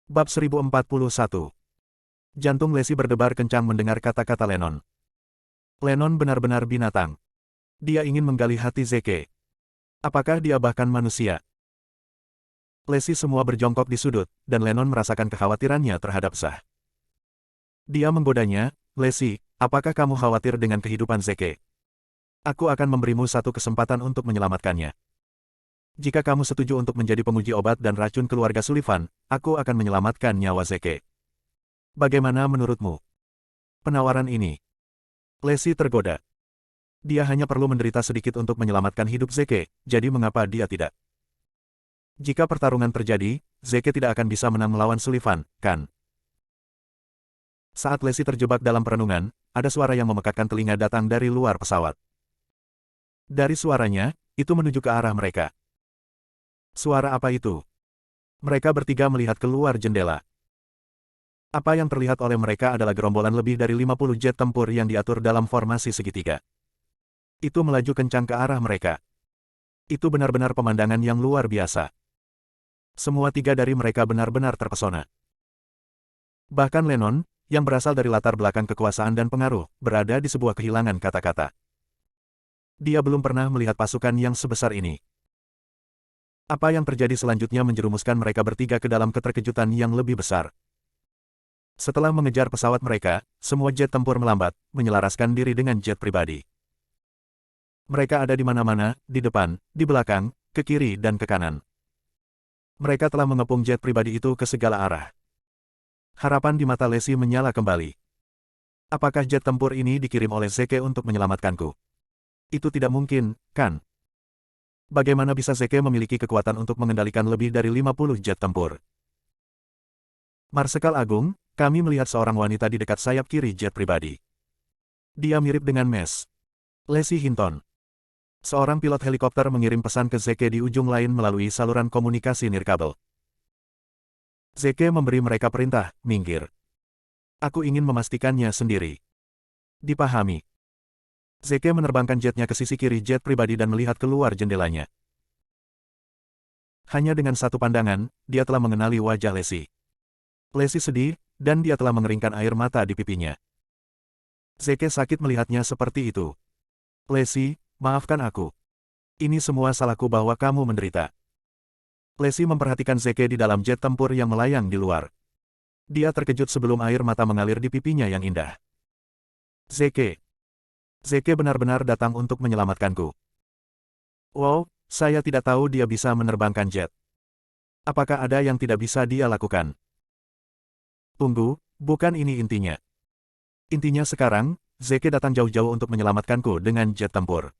Bab 1041. Jantung Lesi berdebar kencang mendengar kata-kata Lennon. Lennon benar-benar binatang. Dia ingin menggali hati Zeke. Apakah dia bahkan manusia? Lesi semua berjongkok di sudut, dan Lennon merasakan kekhawatirannya terhadap Zah. Dia menggodanya, Lesi, apakah kamu khawatir dengan kehidupan Zeke? Aku akan memberimu satu kesempatan untuk menyelamatkannya. Jika kamu setuju untuk menjadi penguji obat dan racun keluarga Sullivan, aku akan menyelamatkan nyawa Zeke. Bagaimana menurutmu? Penawaran ini. Lesi tergoda. Dia hanya perlu menderita sedikit untuk menyelamatkan hidup Zeke, jadi mengapa dia tidak? Jika pertarungan terjadi, Zeke tidak akan bisa menang melawan Sullivan, kan? Saat Lesi terjebak dalam perenungan, ada suara yang memekakkan telinga datang dari luar pesawat. Dari suaranya, itu menuju ke arah mereka. Suara apa itu? Mereka bertiga melihat keluar jendela. Apa yang terlihat oleh mereka adalah gerombolan lebih dari 50 jet tempur yang diatur dalam formasi segitiga. Itu melaju kencang ke arah mereka. Itu benar-benar pemandangan yang luar biasa. Semua tiga dari mereka benar-benar terpesona. Bahkan Lennon, yang berasal dari latar belakang kekuasaan dan pengaruh, berada di sebuah kehilangan kata-kata. Dia belum pernah melihat pasukan yang sebesar ini. Apa yang terjadi selanjutnya menjerumuskan mereka bertiga ke dalam keterkejutan yang lebih besar. Setelah mengejar pesawat mereka, semua jet tempur melambat, menyelaraskan diri dengan jet pribadi. Mereka ada di mana-mana, di depan, di belakang, ke kiri dan ke kanan. Mereka telah mengepung jet pribadi itu ke segala arah. Harapan di mata Lesi menyala kembali. Apakah jet tempur ini dikirim oleh Zeke untuk menyelamatkanku? Itu tidak mungkin, kan? Bagaimana bisa Zeke memiliki kekuatan untuk mengendalikan lebih dari 50 jet tempur? Marsekal Agung, kami melihat seorang wanita di dekat sayap kiri jet pribadi. Dia mirip dengan Mes. Lesi Hinton. Seorang pilot helikopter mengirim pesan ke Zeke di ujung lain melalui saluran komunikasi nirkabel. Zeke memberi mereka perintah, minggir. Aku ingin memastikannya sendiri. Dipahami. Zeke menerbangkan jetnya ke sisi kiri jet pribadi dan melihat keluar jendelanya. Hanya dengan satu pandangan, dia telah mengenali wajah Lesi. Lesi sedih, dan dia telah mengeringkan air mata di pipinya. Zeke sakit melihatnya seperti itu. Lesi, maafkan aku. Ini semua salahku bahwa kamu menderita. Lesi memperhatikan Zeke di dalam jet tempur yang melayang di luar. Dia terkejut sebelum air mata mengalir di pipinya yang indah. Zeke. Zeke benar-benar datang untuk menyelamatkanku. Wow, saya tidak tahu dia bisa menerbangkan jet. Apakah ada yang tidak bisa dia lakukan? Tunggu, bukan ini intinya. Intinya sekarang, Zeke datang jauh-jauh untuk menyelamatkanku dengan jet tempur.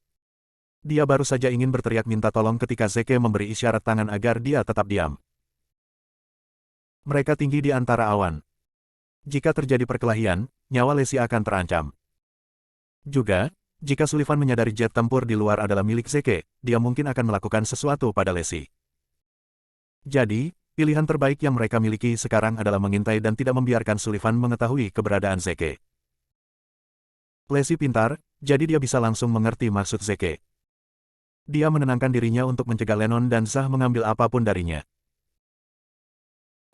Dia baru saja ingin berteriak minta tolong ketika Zeke memberi isyarat tangan agar dia tetap diam. Mereka tinggi di antara awan. Jika terjadi perkelahian, nyawa Lesi akan terancam. Juga, jika Sullivan menyadari jet tempur di luar adalah milik Zeke, dia mungkin akan melakukan sesuatu pada Lesi. Jadi, pilihan terbaik yang mereka miliki sekarang adalah mengintai dan tidak membiarkan Sullivan mengetahui keberadaan Zeke. Lesi pintar, jadi dia bisa langsung mengerti maksud Zeke. Dia menenangkan dirinya untuk mencegah Lennon dan Zah mengambil apapun darinya.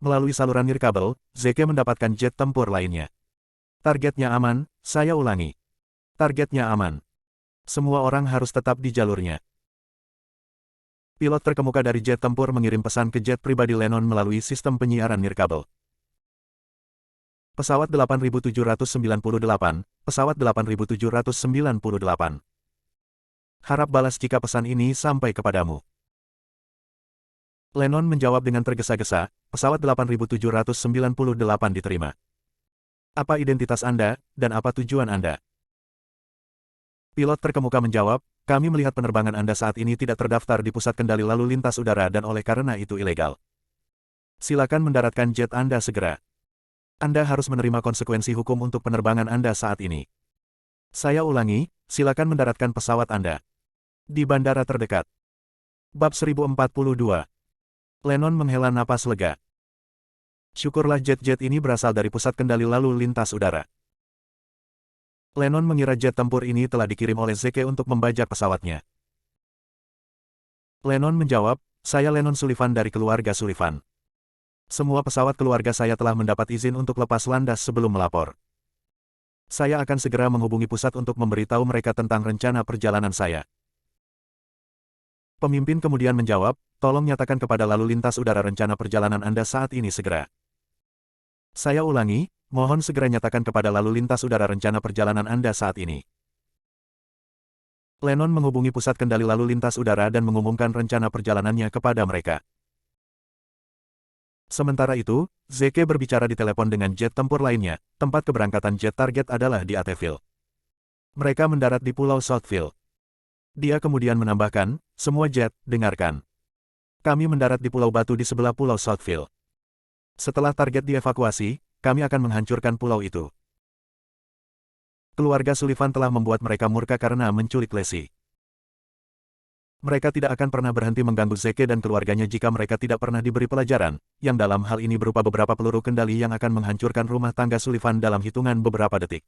Melalui saluran nirkabel, Zeke mendapatkan jet tempur lainnya. Targetnya aman, saya ulangi. Targetnya aman. Semua orang harus tetap di jalurnya. Pilot terkemuka dari jet tempur mengirim pesan ke jet pribadi Lennon melalui sistem penyiaran nirkabel. Pesawat 8798, pesawat 8798. Harap balas jika pesan ini sampai kepadamu. Lennon menjawab dengan tergesa-gesa, pesawat 8798 diterima. Apa identitas Anda, dan apa tujuan Anda? Pilot terkemuka menjawab, kami melihat penerbangan Anda saat ini tidak terdaftar di pusat kendali lalu lintas udara dan oleh karena itu ilegal. Silakan mendaratkan jet Anda segera. Anda harus menerima konsekuensi hukum untuk penerbangan Anda saat ini. Saya ulangi, silakan mendaratkan pesawat Anda di bandara terdekat. Bab 1042. Lennon menghela napas lega. Syukurlah jet-jet ini berasal dari pusat kendali lalu lintas udara. Lennon mengira jet tempur ini telah dikirim oleh Zeke untuk membajak pesawatnya. Lennon menjawab, saya Lennon Sullivan dari keluarga Sullivan. Semua pesawat keluarga saya telah mendapat izin untuk lepas landas sebelum melapor. Saya akan segera menghubungi pusat untuk memberitahu mereka tentang rencana perjalanan saya. Pemimpin kemudian menjawab, tolong nyatakan kepada lalu lintas udara rencana perjalanan Anda saat ini segera. Saya ulangi, mohon segera nyatakan kepada lalu lintas udara rencana perjalanan Anda saat ini. Lennon menghubungi pusat kendali lalu lintas udara dan mengumumkan rencana perjalanannya kepada mereka. Sementara itu, Zeke berbicara di telepon dengan jet tempur lainnya, tempat keberangkatan jet target adalah di Ateville. Mereka mendarat di Pulau Southfield. Dia kemudian menambahkan, semua jet, dengarkan. Kami mendarat di Pulau Batu di sebelah Pulau Southfield. Setelah target dievakuasi, kami akan menghancurkan pulau itu. Keluarga Sullivan telah membuat mereka murka karena menculik Leslie. Mereka tidak akan pernah berhenti mengganggu Zeke dan keluarganya jika mereka tidak pernah diberi pelajaran, yang dalam hal ini berupa beberapa peluru kendali yang akan menghancurkan rumah tangga Sullivan dalam hitungan beberapa detik.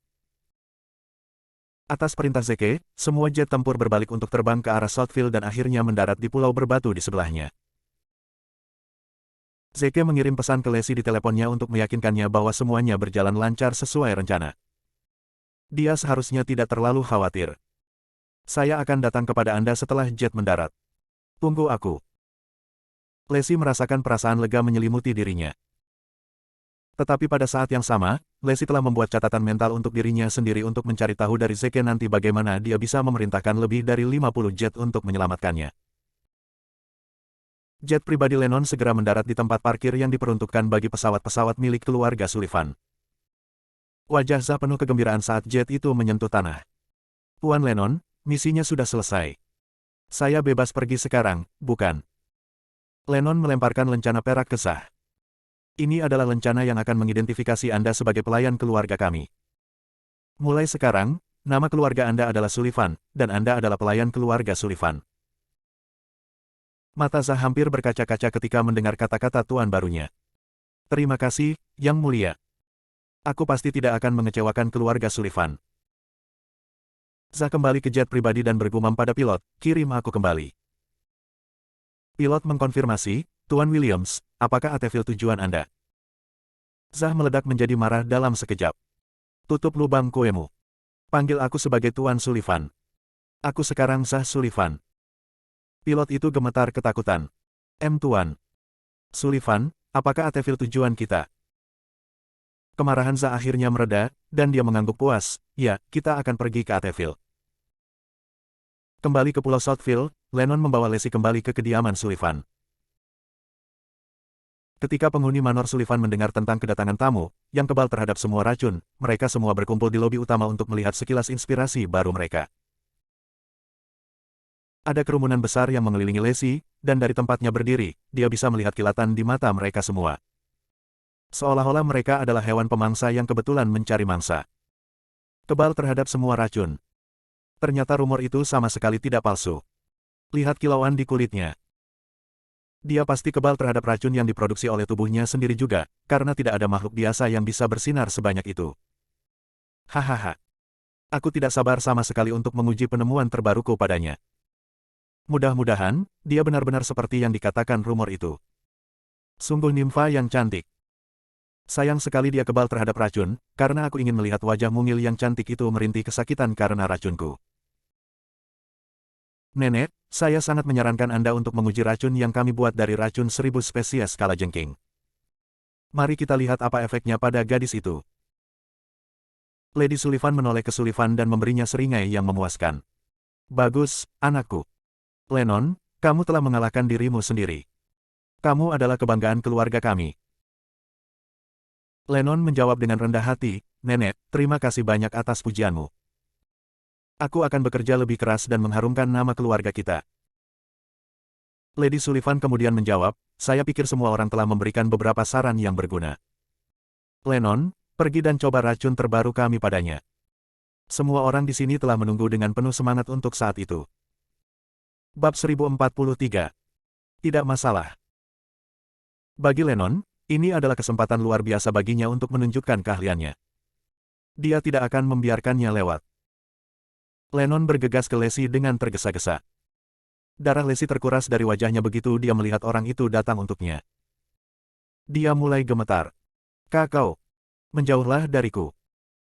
Atas perintah Zeke, semua jet tempur berbalik untuk terbang ke arah Southfield dan akhirnya mendarat di pulau berbatu di sebelahnya. Zeke mengirim pesan ke Leslie di teleponnya untuk meyakinkannya bahwa semuanya berjalan lancar sesuai rencana. Dia seharusnya tidak terlalu khawatir. Saya akan datang kepada Anda setelah jet mendarat. Tunggu aku. Leslie merasakan perasaan lega menyelimuti dirinya. Tetapi pada saat yang sama, Leslie telah membuat catatan mental untuk dirinya sendiri untuk mencari tahu dari Zeke nanti bagaimana dia bisa memerintahkan lebih dari 50 jet untuk menyelamatkannya. Jet pribadi Lennon segera mendarat di tempat parkir yang diperuntukkan bagi pesawat-pesawat milik keluarga Sullivan. Wajah Zah penuh kegembiraan saat jet itu menyentuh tanah. Tuan Lennon, misinya sudah selesai. Saya bebas pergi sekarang, bukan? Lennon melemparkan lencana perak ke Zah. Ini adalah lencana yang akan mengidentifikasi Anda sebagai pelayan keluarga kami. Mulai sekarang, nama keluarga Anda adalah Sullivan, dan Anda adalah pelayan keluarga Sullivan. Mata Zah hampir berkaca-kaca ketika mendengar kata-kata tuan barunya. Terima kasih, Yang Mulia. Aku pasti tidak akan mengecewakan keluarga Sullivan. Zah kembali ke jet pribadi dan bergumam pada pilot, kirim aku kembali. Pilot mengkonfirmasi, Tuan Williams, apakah Ateville tujuan Anda? Zah meledak menjadi marah dalam sekejap. Tutup lubang kuemu. Panggil aku sebagai Tuan Sullivan. Aku sekarang Zah Sullivan. Pilot itu gemetar ketakutan. Tuan Sullivan, apakah Ateville tujuan kita? Kemarahan Zah akhirnya mereda, dan dia mengangguk puas, ya, kita akan pergi ke Ateville. Kembali ke Pulau Southfield, Lennon membawa Leslie kembali ke kediaman Sullivan. Ketika penghuni Manor Sullivan mendengar tentang kedatangan tamu, yang kebal terhadap semua racun, mereka semua berkumpul di lobi utama untuk melihat sekilas inspirasi baru mereka. Ada kerumunan besar yang mengelilingi Leslie, dan dari tempatnya berdiri, dia bisa melihat kilatan di mata mereka semua. Seolah-olah mereka adalah hewan pemangsa yang kebetulan mencari mangsa. Kebal terhadap semua racun. Ternyata rumor itu sama sekali tidak palsu. Lihat kilauan di kulitnya. Dia pasti kebal terhadap racun yang diproduksi oleh tubuhnya sendiri juga, karena tidak ada makhluk biasa yang bisa bersinar sebanyak itu. Hahaha. Aku tidak sabar sama sekali untuk menguji penemuan terbaruku padanya. Mudah-mudahan, dia benar-benar seperti yang dikatakan rumor itu. Sungguh nimfa yang cantik. Sayang sekali dia kebal terhadap racun, karena aku ingin melihat wajah mungil yang cantik itu merintih kesakitan karena racunku. Nenek, saya sangat menyarankan Anda untuk menguji racun yang kami buat dari racun 1000 spesies kalajengking. Mari kita lihat apa efeknya pada gadis itu. Lady Sullivan menoleh ke Sullivan dan memberinya seringai yang memuaskan. Bagus, anakku. Lennon, kamu telah mengalahkan dirimu sendiri. Kamu adalah kebanggaan keluarga kami. Lennon menjawab dengan rendah hati, Nenek, terima kasih banyak atas pujianmu. Aku akan bekerja lebih keras dan mengharumkan nama keluarga kita. Lady Sullivan kemudian menjawab, saya pikir semua orang telah memberikan beberapa saran yang berguna. Lennon, pergi dan coba racun terbaru kami padanya. Semua orang di sini telah menunggu dengan penuh semangat untuk saat itu. Bab 1043. Tidak masalah. Bagi Lennon, ini adalah kesempatan luar biasa baginya untuk menunjukkan keahliannya. Dia tidak akan membiarkannya lewat. Lennon bergegas ke Leslie dengan tergesa-gesa. Darah Leslie terkuras dari wajahnya begitu dia melihat orang itu datang untuknya. Dia mulai gemetar. Kakao, menjauhlah dariku.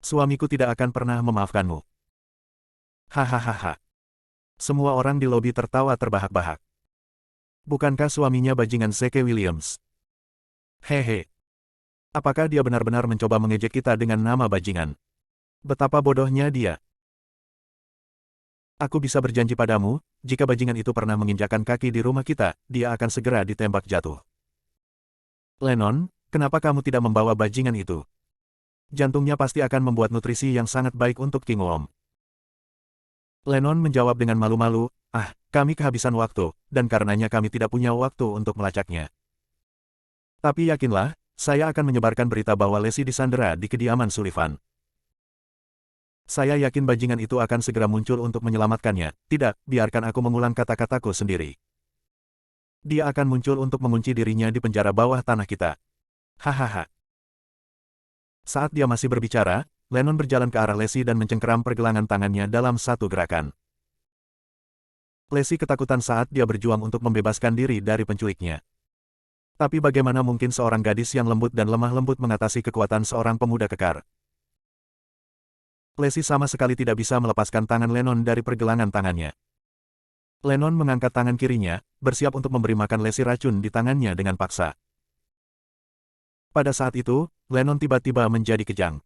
Suamiku tidak akan pernah memaafkanmu. Hahaha. Semua orang di lobi tertawa terbahak-bahak. Bukankah suaminya bajingan Zeke Williams? Hehe. Apakah dia benar-benar mencoba mengejek kita dengan nama bajingan? Betapa bodohnya dia. Aku bisa berjanji padamu, jika bajingan itu pernah menginjakkan kaki di rumah kita, dia akan segera ditembak jatuh. Lennon, kenapa kamu tidak membawa bajingan itu? Jantungnya pasti akan membuat nutrisi yang sangat baik untuk King Wom. Lennon menjawab dengan malu-malu, kami kehabisan waktu, dan karenanya kami tidak punya waktu untuk melacaknya. Tapi yakinlah, saya akan menyebarkan berita bahwa Lacey disandera di kediaman Sullivan. Saya yakin bajingan itu akan segera muncul untuk menyelamatkannya. Tidak, biarkan aku mengulang kata-kataku sendiri. Dia akan muncul untuk mengunci dirinya di penjara bawah tanah kita. Hahaha. Saat dia masih berbicara, Lennon berjalan ke arah Lacey dan mencengkeram pergelangan tangannya dalam satu gerakan. Lacey ketakutan saat dia berjuang untuk membebaskan diri dari penculiknya. Tapi bagaimana mungkin seorang gadis yang lembut dan lemah lembut mengatasi kekuatan seorang pemuda kekar? Lacey sama sekali tidak bisa melepaskan tangan Lennon dari pergelangan tangannya. Lennon mengangkat tangan kirinya, bersiap untuk memberi makan Lacey racun di tangannya dengan paksa. Pada saat itu, Lennon tiba-tiba menjadi kejang.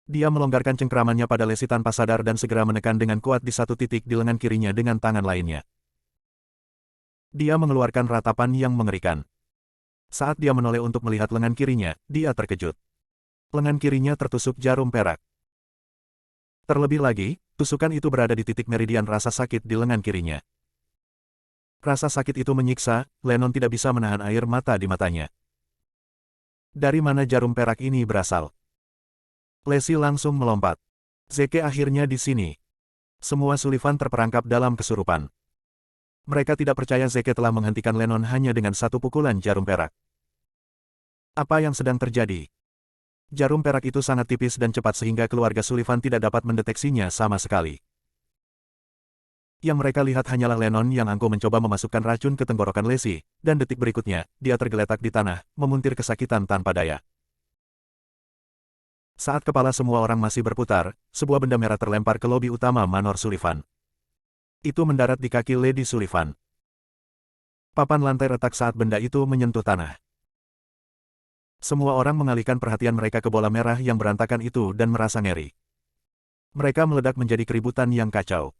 Dia melonggarkan cengkeramannya pada Lacey tanpa sadar dan segera menekan dengan kuat di satu titik di lengan kirinya dengan tangan lainnya. Dia mengeluarkan ratapan yang mengerikan. Saat dia menoleh untuk melihat lengan kirinya, dia terkejut. Lengan kirinya tertusuk jarum perak. Terlebih lagi, tusukan itu berada di titik meridian rasa sakit di lengan kirinya. Rasa sakit itu menyiksa, Lennon tidak bisa menahan air mata di matanya. Dari mana jarum perak ini berasal? Lacey langsung melompat. Zeke akhirnya di sini. Semua Sullivan terperangkap dalam kesurupan. Mereka tidak percaya Zeke telah menghentikan Lennon hanya dengan satu pukulan jarum perak. Apa yang sedang terjadi? Jarum perak itu sangat tipis dan cepat sehingga keluarga Sullivan tidak dapat mendeteksinya sama sekali. Yang mereka lihat hanyalah Lennon yang angkuh mencoba memasukkan racun ke tenggorokan Lacey, dan detik berikutnya, dia tergeletak di tanah, memuntir kesakitan tanpa daya. Saat kepala semua orang masih berputar, sebuah benda merah terlempar ke lobi utama Manor Sullivan. Itu mendarat di kaki Lady Sullivan. Papan lantai retak saat benda itu menyentuh tanah. Semua orang mengalihkan perhatian mereka ke bola merah yang berantakan itu dan merasa ngeri. Mereka meledak menjadi keributan yang kacau.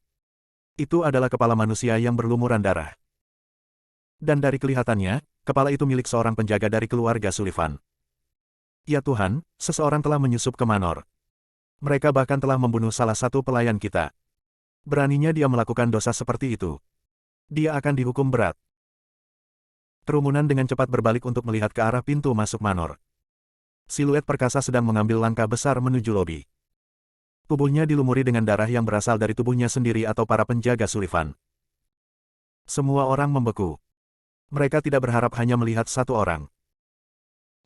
Itu adalah kepala manusia yang berlumuran darah. Dan dari kelihatannya, kepala itu milik seorang penjaga dari keluarga Sullivan. Ya Tuhan, seseorang telah menyusup ke Manor. Mereka bahkan telah membunuh salah satu pelayan kita. Beraninya dia melakukan dosa seperti itu. Dia akan dihukum berat. Kerumunan dengan cepat berbalik untuk melihat ke arah pintu masuk Manor. Siluet perkasa sedang mengambil langkah besar menuju lobi. Tubuhnya dilumuri dengan darah yang berasal dari tubuhnya sendiri atau para penjaga Sullivan. Semua orang membeku. Mereka tidak berharap hanya melihat satu orang.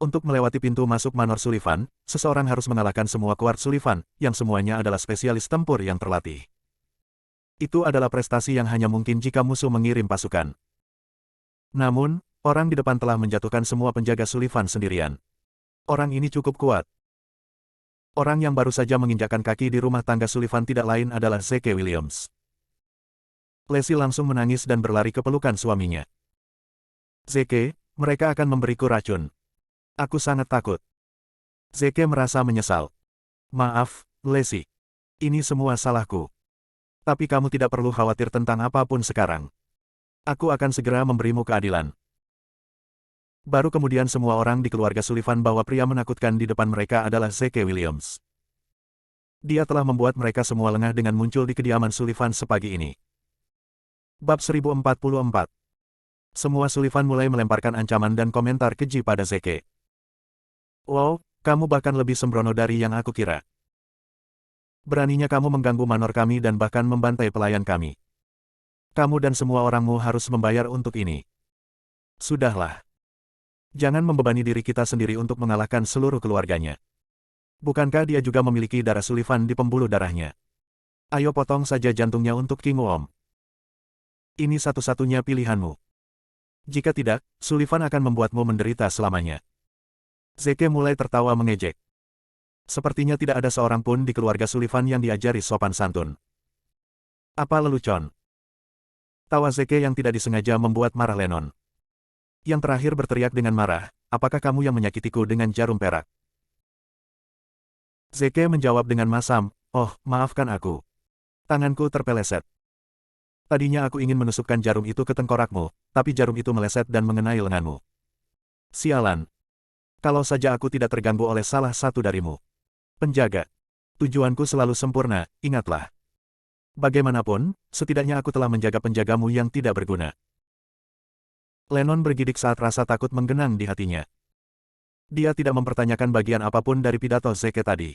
Untuk melewati pintu masuk Manor Sullivan, seseorang harus mengalahkan semua kuart Sullivan, yang semuanya adalah spesialis tempur yang terlatih. Itu adalah prestasi yang hanya mungkin jika musuh mengirim pasukan. Namun, orang di depan telah menjatuhkan semua penjaga Sullivan sendirian. Orang ini cukup kuat. Orang yang baru saja menginjakkan kaki di rumah tangga Sullivan tidak lain adalah Zeke Williams. Lacey langsung menangis dan berlari ke pelukan suaminya. Zeke, mereka akan memberiku racun. Aku sangat takut. Zeke merasa menyesal. Maaf, Lacey. Ini semua salahku. Tapi kamu tidak perlu khawatir tentang apapun sekarang. Aku akan segera memberimu keadilan. Baru kemudian semua orang di keluarga Sullivan bahwa pria menakutkan di depan mereka adalah Zeke Williams. Dia telah membuat mereka semua lengah dengan muncul di kediaman Sullivan sepagi ini. Bab 1044. Semua Sullivan mulai melemparkan ancaman dan komentar keji pada Zeke. Wow, kamu bahkan lebih sembrono dari yang aku kira. Beraninya kamu mengganggu manor kami dan bahkan membantai pelayan kami. Kamu dan semua orangmu harus membayar untuk ini. Sudahlah. Jangan membebani diri kita sendiri untuk mengalahkan seluruh keluarganya. Bukankah dia juga memiliki darah Sullivan di pembuluh darahnya? Ayo potong saja jantungnya untuk King Wom. Ini satu-satunya pilihanmu. Jika tidak, Sullivan akan membuatmu menderita selamanya. Zeke mulai tertawa mengejek. Sepertinya tidak ada seorang pun di keluarga Sullivan yang diajari sopan santun. Apa lelucon? Tawa Zeke yang tidak disengaja membuat marah Lennon. Yang terakhir berteriak dengan marah, apakah kamu yang menyakitiku dengan jarum perak? Zeke menjawab dengan masam, oh, maafkan aku. Tanganku terpeleset. Tadinya aku ingin menusukkan jarum itu ke tengkorakmu, tapi jarum itu meleset dan mengenai lenganmu. Sialan. Kalau saja aku tidak terganggu oleh salah satu darimu. Penjaga. Tujuanku selalu sempurna, ingatlah. Bagaimanapun, setidaknya aku telah menjaga penjagamu yang tidak berguna. Lennon bergidik saat rasa takut menggenang di hatinya. Dia tidak mempertanyakan bagian apapun dari pidato Zeke tadi.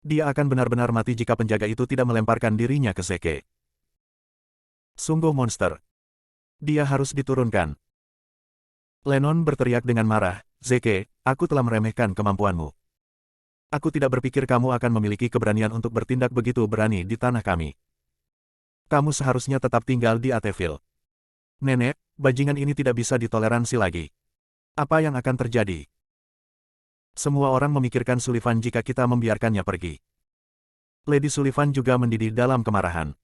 Dia akan benar-benar mati jika penjaga itu tidak melemparkan dirinya ke Zeke. Sungguh monster. Dia harus diturunkan. Lennon berteriak dengan marah, Zeke, aku telah meremehkan kemampuanmu. Aku tidak berpikir kamu akan memiliki keberanian untuk bertindak begitu berani di tanah kami. Kamu seharusnya tetap tinggal di Ateville. Nenek, bajingan ini tidak bisa ditoleransi lagi. Apa yang akan terjadi? Semua orang memikirkan Sullivan jika kita membiarkannya pergi. Lady Sullivan juga mendidih dalam kemarahan.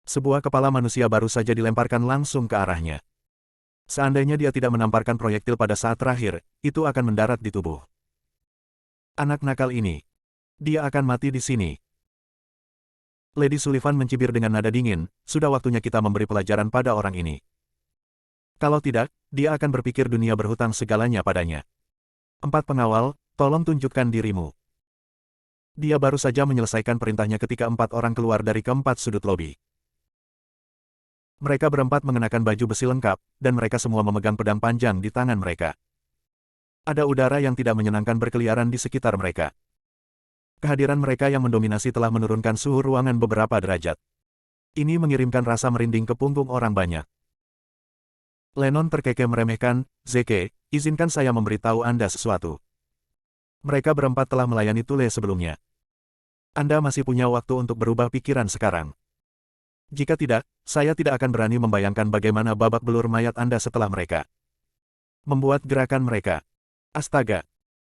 Sebuah kepala manusia baru saja dilemparkan langsung ke arahnya. Seandainya dia tidak menamparkan proyektil pada saat terakhir, itu akan mendarat di tubuh. Anak nakal ini. Dia akan mati di sini. Lady Sullivan mencibir dengan nada dingin, sudah waktunya kita memberi pelajaran pada orang ini. Kalau tidak, dia akan berpikir dunia berhutang segalanya padanya. 4 pengawal, tolong tunjukkan dirimu. Dia baru saja menyelesaikan perintahnya ketika 4 orang keluar dari keempat sudut lobi. Mereka berempat mengenakan baju besi lengkap, dan mereka semua memegang pedang panjang di tangan mereka. Ada udara yang tidak menyenangkan berkeliaran di sekitar mereka. Kehadiran mereka yang mendominasi telah menurunkan suhu ruangan beberapa derajat. Ini mengirimkan rasa merinding ke punggung orang banyak. Lennon terkekeh meremehkan, Zeke, izinkan saya memberitahu Anda sesuatu. Mereka berempat telah melayani Tule sebelumnya. Anda masih punya waktu untuk berubah pikiran sekarang. Jika tidak, saya tidak akan berani membayangkan bagaimana babak belur mayat Anda setelah mereka membuat gerakan mereka. Astaga.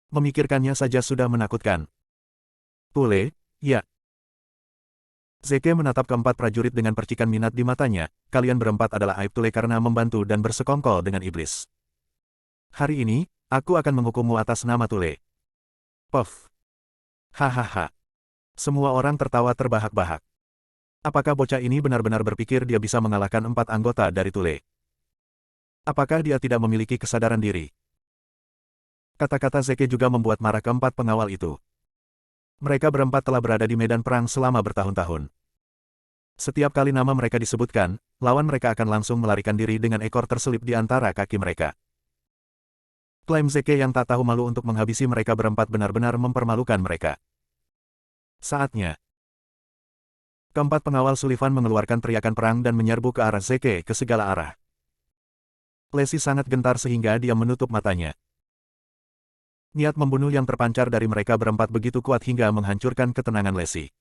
Memikirkannya saja sudah menakutkan. Tule, ya. Zeke menatap keempat prajurit dengan percikan minat di matanya, kalian berempat adalah aib Tule karena membantu dan bersekongkol dengan iblis. Hari ini, aku akan menghukummu atas nama Tule. Puff. Hahaha. Semua orang tertawa terbahak-bahak. Apakah bocah ini benar-benar berpikir dia bisa mengalahkan 4 anggota dari Tule? Apakah dia tidak memiliki kesadaran diri? Kata-kata Zeke juga membuat marah keempat pengawal itu. Mereka berempat telah berada di medan perang selama bertahun-tahun. Setiap kali nama mereka disebutkan, lawan mereka akan langsung melarikan diri dengan ekor terselip di antara kaki mereka. Klaim Zeke yang tak tahu malu untuk menghabisi mereka berempat benar-benar mempermalukan mereka. Saatnya. Keempat pengawal Sullivan mengeluarkan teriakan perang dan menyerbu ke arah Zeke ke segala arah. Lacey sangat gentar sehingga dia menutup matanya. Niat membunuh yang terpancar dari mereka berempat begitu kuat hingga menghancurkan ketenangan Lacey.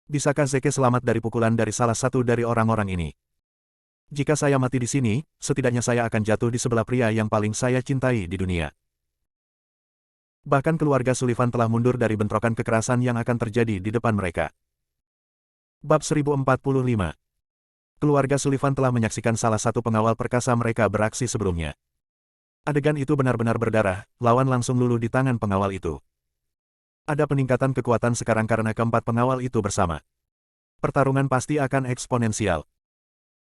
Bisakah Zeke selamat dari pukulan dari salah satu dari orang-orang ini? Jika saya mati di sini, setidaknya saya akan jatuh di sebelah pria yang paling saya cintai di dunia. Bahkan keluarga Sullivan telah mundur dari bentrokan kekerasan yang akan terjadi di depan mereka. Bab 1045. Keluarga Sullivan telah menyaksikan salah satu pengawal perkasa mereka beraksi sebelumnya. Adegan itu benar-benar berdarah, lawan langsung luluh di tangan pengawal itu. Ada peningkatan kekuatan sekarang karena keempat pengawal itu bersama. Pertarungan pasti akan eksponensial.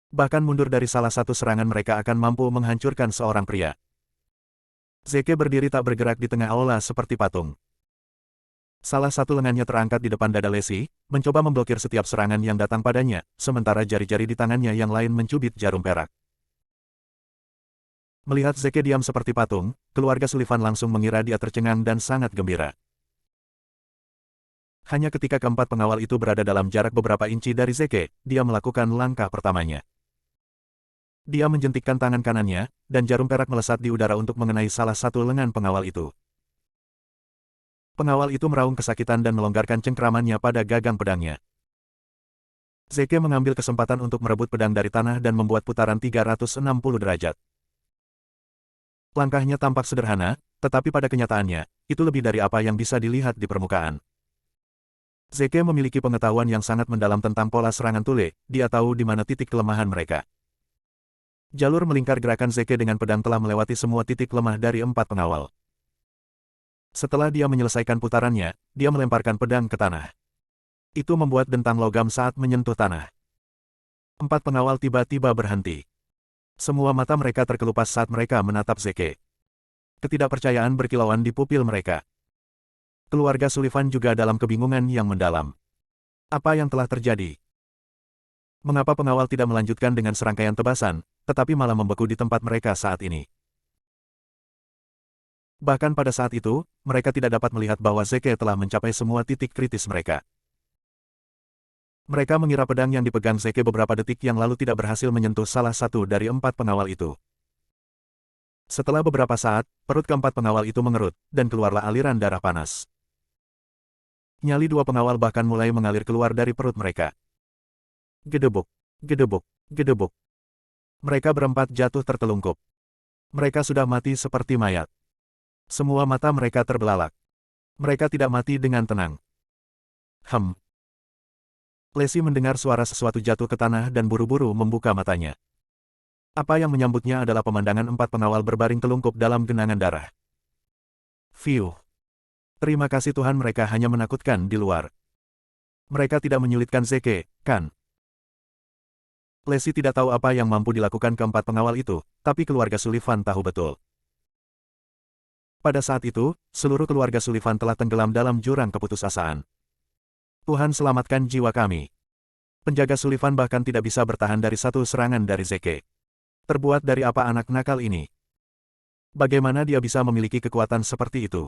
Bahkan mundur dari salah satu serangan mereka akan mampu menghancurkan seorang pria. Zeke berdiri tak bergerak di tengah aula seperti patung. Salah satu lengannya terangkat di depan dada Lacey, mencoba memblokir setiap serangan yang datang padanya, sementara jari-jari di tangannya yang lain mencubit jarum perak. Melihat Zeke diam seperti patung, keluarga Sullivan langsung mengira dia tercengang dan sangat gembira. Hanya ketika keempat pengawal itu berada dalam jarak beberapa inci dari Zeke, dia melakukan langkah pertamanya. Dia menjentikkan tangan kanannya, dan jarum perak melesat di udara untuk mengenai salah satu lengan pengawal itu. Pengawal itu meraung kesakitan dan melonggarkan cengkramannya pada gagang pedangnya. Zeke mengambil kesempatan untuk merebut pedang dari tanah dan membuat putaran 360 derajat. Langkahnya tampak sederhana, tetapi pada kenyataannya, itu lebih dari apa yang bisa dilihat di permukaan. Zeke memiliki pengetahuan yang sangat mendalam tentang pola serangan Tule, dia tahu di mana titik kelemahan mereka. Jalur melingkar gerakan Zeke dengan pedang telah melewati semua titik lemah dari 4 pengawal. Setelah dia menyelesaikan putarannya, dia melemparkan pedang ke tanah. Itu membuat dentang logam saat menyentuh tanah. 4 pengawal tiba-tiba berhenti. Semua mata mereka terkelupas saat mereka menatap Zeke. Ketidakpercayaan berkilauan di pupil mereka. Keluarga Sullivan juga dalam kebingungan yang mendalam. Apa yang telah terjadi? Mengapa pengawal tidak melanjutkan dengan serangkaian tebasan, tetapi malah membeku di tempat mereka saat ini? Bahkan pada saat itu, mereka tidak dapat melihat bahwa Zeke telah mencapai semua titik kritis mereka. Mereka mengira pedang yang dipegang Zeke beberapa detik yang lalu tidak berhasil menyentuh salah satu dari 4 pengawal itu. Setelah beberapa saat, perut keempat pengawal itu mengerut, dan keluarlah aliran darah panas. Nyali 2 pengawal bahkan mulai mengalir keluar dari perut mereka. Gedebuk, gedebuk, gedebuk. Mereka berempat jatuh tertelungkup. Mereka sudah mati seperti mayat. Semua mata mereka terbelalak. Mereka tidak mati dengan tenang. Lacey mendengar suara sesuatu jatuh ke tanah dan buru-buru membuka matanya. Apa yang menyambutnya adalah pemandangan 4 pengawal berbaring telungkup dalam genangan darah. Fiuh. Terima kasih Tuhan, mereka hanya menakutkan di luar. Mereka tidak menyulitkan Zeke, kan? Lacey tidak tahu apa yang mampu dilakukan keempat pengawal itu, tapi keluarga Sullivan tahu betul. Pada saat itu, seluruh keluarga Sullivan telah tenggelam dalam jurang keputusasaan. Tuhan selamatkan jiwa kami. Penjaga Sullivan bahkan tidak bisa bertahan dari satu serangan dari Zeke. Terbuat dari apa anak nakal ini? Bagaimana dia bisa memiliki kekuatan seperti itu?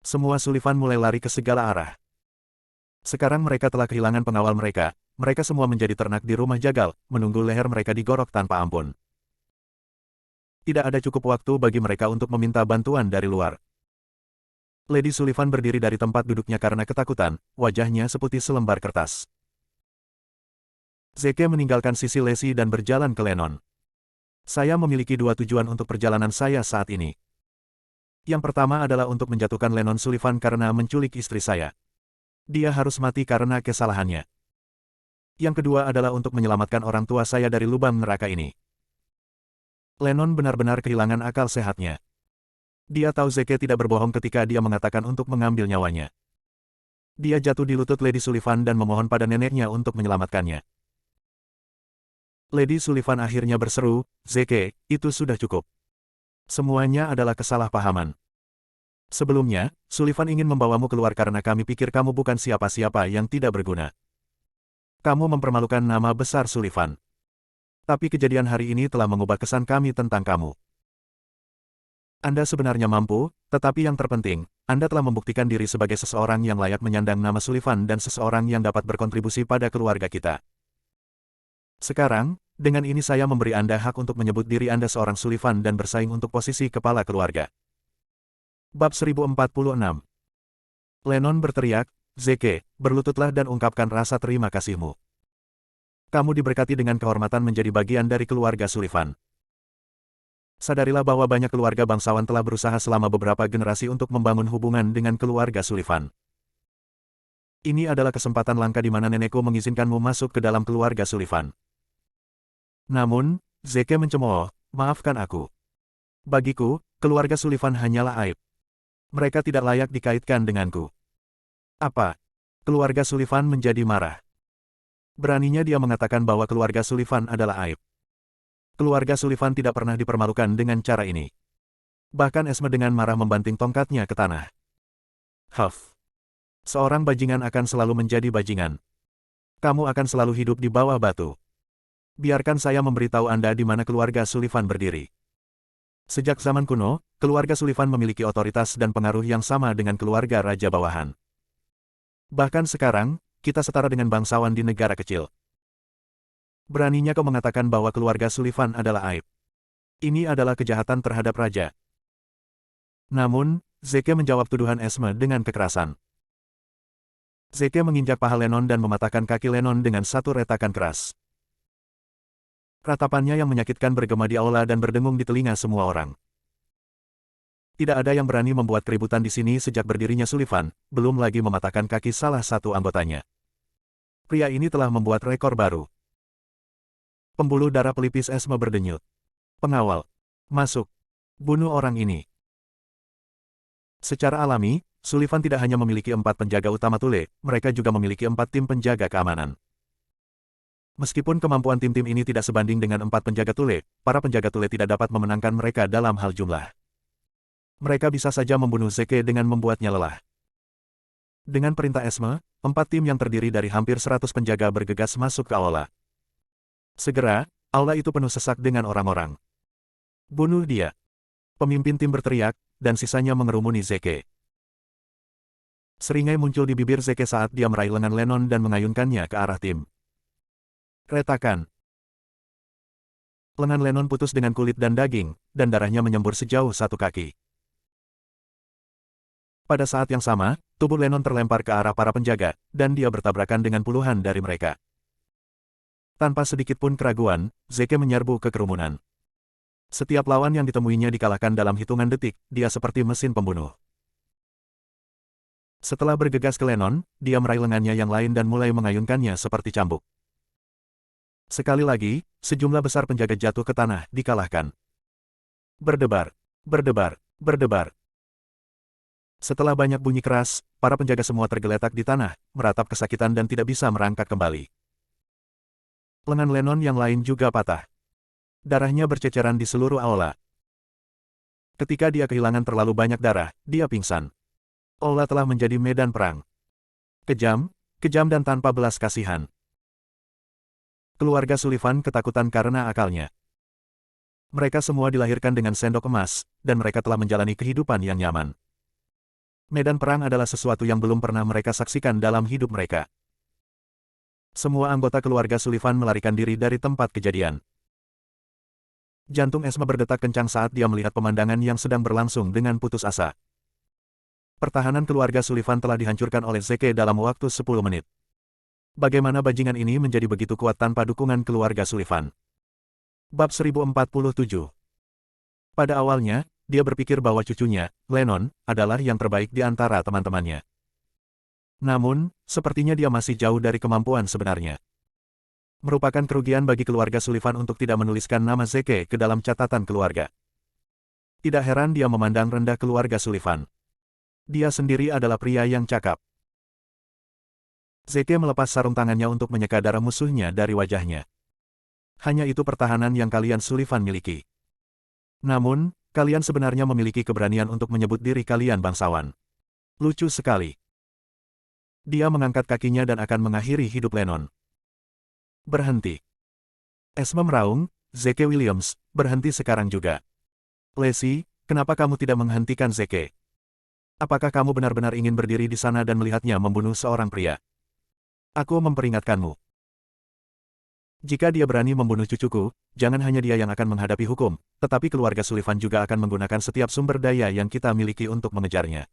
Semua Sullivan mulai lari ke segala arah. Sekarang mereka telah kehilangan pengawal mereka semua menjadi ternak di rumah jagal, menunggu leher mereka digorok tanpa ampun. Tidak ada cukup waktu bagi mereka untuk meminta bantuan dari luar. Lady Sullivan berdiri dari tempat duduknya karena ketakutan, wajahnya seputih selembar kertas. Zeke meninggalkan sisi Lacey dan berjalan ke Lennon. Saya memiliki 2 tujuan untuk perjalanan saya saat ini. Yang pertama adalah untuk menjatuhkan Lennon Sullivan karena menculik istri saya. Dia harus mati karena kesalahannya. Yang kedua adalah untuk menyelamatkan orang tua saya dari lubang neraka ini. Lennon benar-benar kehilangan akal sehatnya. Dia tahu Zeke tidak berbohong ketika dia mengatakan untuk mengambil nyawanya. Dia jatuh di lutut Lady Sullivan dan memohon pada neneknya untuk menyelamatkannya. Lady Sullivan akhirnya berseru, "Zeke, itu sudah cukup. Semuanya adalah kesalahpahaman. Sebelumnya, Sullivan ingin membawamu keluar karena kami pikir kamu bukan siapa-siapa yang tidak berguna. Kamu mempermalukan nama besar Sullivan. Tapi kejadian hari ini telah mengubah kesan kami tentang kamu. Anda sebenarnya mampu, tetapi yang terpenting, Anda telah membuktikan diri sebagai seseorang yang layak menyandang nama Sullivan dan seseorang yang dapat berkontribusi pada keluarga kita. Sekarang, dengan ini saya memberi Anda hak untuk menyebut diri Anda seorang Sullivan dan bersaing untuk posisi kepala keluarga." Bab 1046. Lennon berteriak, "Zeke, berlututlah dan ungkapkan rasa terima kasihmu. Kamu diberkati dengan kehormatan menjadi bagian dari keluarga Sullivan. Sadarilah bahwa banyak keluarga bangsawan telah berusaha selama beberapa generasi untuk membangun hubungan dengan keluarga Sullivan. Ini adalah kesempatan langka di mana nenekku mengizinkanmu masuk ke dalam keluarga Sullivan. Namun, Zeke mencemooh, maafkan aku. Bagiku, keluarga Sullivan hanyalah aib. Mereka tidak layak dikaitkan denganku." Apa? Keluarga Sullivan menjadi marah. Beraninya dia mengatakan bahwa keluarga Sullivan adalah aib. Keluarga Sullivan tidak pernah dipermalukan dengan cara ini. Bahkan Esme dengan marah membanting tongkatnya ke tanah. "Huff. Seorang bajingan akan selalu menjadi bajingan. Kamu akan selalu hidup di bawah batu. Biarkan saya memberitahu Anda di mana keluarga Sullivan berdiri. Sejak zaman kuno, keluarga Sullivan memiliki otoritas dan pengaruh yang sama dengan keluarga raja bawahan. Bahkan sekarang, kita setara dengan bangsawan di negara kecil. Beraninya kau mengatakan bahwa keluarga Sullivan adalah aib. Ini adalah kejahatan terhadap raja." Namun, Zeke menjawab tuduhan Esme dengan kekerasan. Zeke menginjak paha Lennon dan mematahkan kaki Lennon dengan satu retakan keras. Ratapannya yang menyakitkan bergema di aula dan berdengung di telinga semua orang. Tidak ada yang berani membuat keributan di sini sejak berdirinya Sullivan, belum lagi mematahkan kaki salah satu anggotanya. Pria ini telah membuat rekor baru. Pembuluh darah pelipis Esme berdenyut. Pengawal. Masuk. Bunuh orang ini. Secara alami, Sullivan tidak hanya memiliki 4 penjaga utama Tule, mereka juga memiliki 4 tim penjaga keamanan. Meskipun kemampuan tim-tim ini tidak sebanding dengan 4 penjaga Tule, para penjaga Tule tidak dapat memenangkan mereka dalam hal jumlah. Mereka bisa saja membunuh Zeke dengan membuatnya lelah. Dengan perintah Esme, 4 tim yang terdiri dari hampir 100 penjaga bergegas masuk ke aula. Segera, aula itu penuh sesak dengan orang-orang. Bunuh dia. Pemimpin tim berteriak, dan sisanya mengerumuni Zeke. Seringai muncul di bibir Zeke saat dia meraih lengan Lennon dan mengayunkannya ke arah tim. Retakan. Lengan Lennon putus dengan kulit dan daging, dan darahnya menyembur sejauh 1 kaki. Pada saat yang sama, tubuh Lennon terlempar ke arah para penjaga, dan dia bertabrakan dengan puluhan dari mereka. Tanpa sedikit pun keraguan, Zeke menyerbu ke kerumunan. Setiap lawan yang ditemuinya dikalahkan dalam hitungan detik, dia seperti mesin pembunuh. Setelah bergegas ke Lennon, dia meraih lengannya yang lain dan mulai mengayunkannya seperti cambuk. Sekali lagi, sejumlah besar penjaga jatuh ke tanah, dikalahkan. Berdebar, berdebar, berdebar. Setelah banyak bunyi keras, para penjaga semua tergeletak di tanah, meratap kesakitan dan tidak bisa merangkak kembali. Lengan Lennon yang lain juga patah. Darahnya berceceran di seluruh aula. Ketika dia kehilangan terlalu banyak darah, dia pingsan. Aula telah menjadi medan perang. Kejam, kejam dan tanpa belas kasihan. Keluarga Sullivan ketakutan karena akalnya. Mereka semua dilahirkan dengan sendok emas, dan mereka telah menjalani kehidupan yang nyaman. Medan perang adalah sesuatu yang belum pernah mereka saksikan dalam hidup mereka. Semua anggota keluarga Sullivan melarikan diri dari tempat kejadian. Jantung Esme berdetak kencang saat dia melihat pemandangan yang sedang berlangsung dengan putus asa. Pertahanan keluarga Sullivan telah dihancurkan oleh Zeke dalam waktu 10 menit. Bagaimana bajingan ini menjadi begitu kuat tanpa dukungan keluarga Sullivan? Bab 1047. Pada awalnya, dia berpikir bahwa cucunya, Lennon, adalah yang terbaik di antara teman-temannya. Namun, sepertinya dia masih jauh dari kemampuan sebenarnya. Merupakan kerugian bagi keluarga Sullivan untuk tidak menuliskan nama Zeke ke dalam catatan keluarga. Tidak heran dia memandang rendah keluarga Sullivan. Dia sendiri adalah pria yang cakap. Zeke melepas sarung tangannya untuk menyeka darah musuhnya dari wajahnya. Hanya itu pertahanan yang kalian Sullivan miliki. Namun, kalian sebenarnya memiliki keberanian untuk menyebut diri kalian bangsawan. Lucu sekali. Dia mengangkat kakinya dan akan mengakhiri hidup Lennon. Berhenti. Esme meraung, Zeke Williams, berhenti sekarang juga. Lacey, kenapa kamu tidak menghentikan Zeke? Apakah kamu benar-benar ingin berdiri di sana dan melihatnya membunuh seorang pria? Aku memperingatkanmu. Jika dia berani membunuh cucuku, jangan hanya dia yang akan menghadapi hukum, tetapi keluarga Sullivan juga akan menggunakan setiap sumber daya yang kita miliki untuk mengejarnya.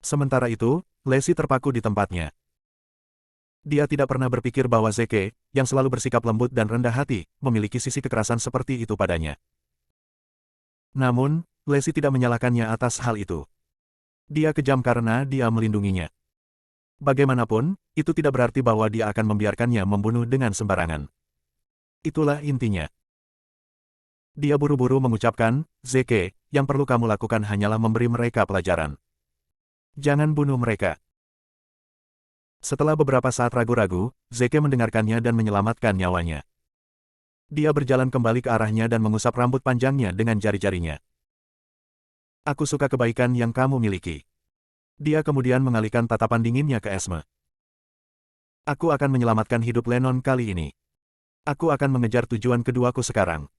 Sementara itu, Lacey terpaku di tempatnya. Dia tidak pernah berpikir bahwa Zeke, yang selalu bersikap lembut dan rendah hati, memiliki sisi kekerasan seperti itu padanya. Namun, Lacey tidak menyalahkannya atas hal itu. Dia kejam karena dia melindunginya. Bagaimanapun, itu tidak berarti bahwa dia akan membiarkannya membunuh dengan sembarangan. Itulah intinya. Dia buru-buru mengucapkan, Zeke, yang perlu kamu lakukan hanyalah memberi mereka pelajaran. Jangan bunuh mereka. Setelah beberapa saat ragu-ragu, Zeke mendengarkannya dan menyelamatkan nyawanya. Dia berjalan kembali ke arahnya dan mengusap rambut panjangnya dengan jari-jarinya. Aku suka kebaikan yang kamu miliki. Dia kemudian mengalihkan tatapan dinginnya ke Esme. Aku akan menyelamatkan hidup Lennon kali ini. Aku akan mengejar tujuan keduaku sekarang.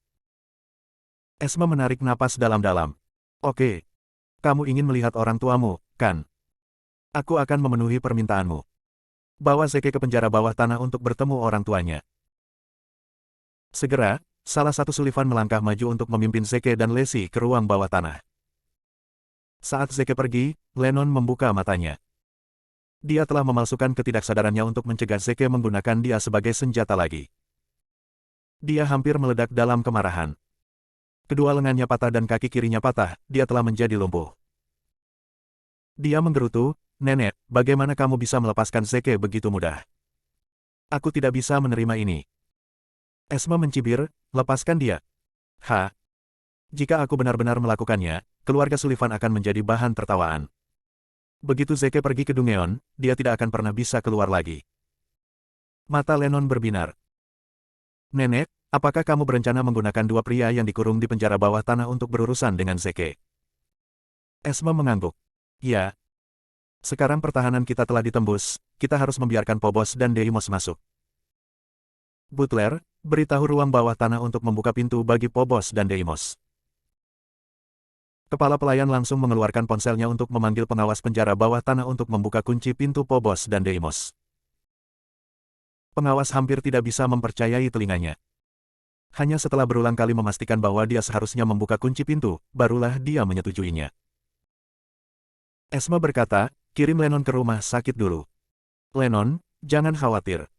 Esme menarik napas dalam-dalam. Oke. Kamu ingin melihat orang tuamu, kan? Aku akan memenuhi permintaanmu. Bawa Zeke ke penjara bawah tanah untuk bertemu orang tuanya. Segera, salah satu Sullivan melangkah maju untuk memimpin Zeke dan Lacey ke ruang bawah tanah. Saat Zeke pergi, Lennon membuka matanya. Dia telah memalsukan ketidaksadarannya untuk mencegah Zeke menggunakan dia sebagai senjata lagi. Dia hampir meledak dalam kemarahan. Kedua lengannya patah dan kaki kirinya patah, dia telah menjadi lumpuh. Dia menggerutu, "Nenek, bagaimana kamu bisa melepaskan Zeke begitu mudah? Aku tidak bisa menerima ini." Esma mencibir, "Lepaskan dia." Jika aku benar-benar melakukannya, keluarga Sullivan akan menjadi bahan tertawaan. Begitu Zeke pergi ke Dungeon, dia tidak akan pernah bisa keluar lagi. Mata Lennon berbinar. "Nenek, apakah kamu berencana menggunakan dua pria yang dikurung di penjara bawah tanah untuk berurusan dengan Zeke?" Esma mengangguk. "Ya. Sekarang pertahanan kita telah ditembus, kita harus membiarkan Phobos dan Deimos masuk. Butler, beritahu ruang bawah tanah untuk membuka pintu bagi Phobos dan Deimos." Kepala pelayan langsung mengeluarkan ponselnya untuk memanggil pengawas penjara bawah tanah untuk membuka kunci pintu Phobos dan Deimos. Pengawas hampir tidak bisa mempercayai telinganya. Hanya setelah berulang kali memastikan bahwa dia seharusnya membuka kunci pintu, barulah dia menyetujuinya. Esma berkata, "Kirim Lennon ke rumah sakit dulu. Lennon, jangan khawatir.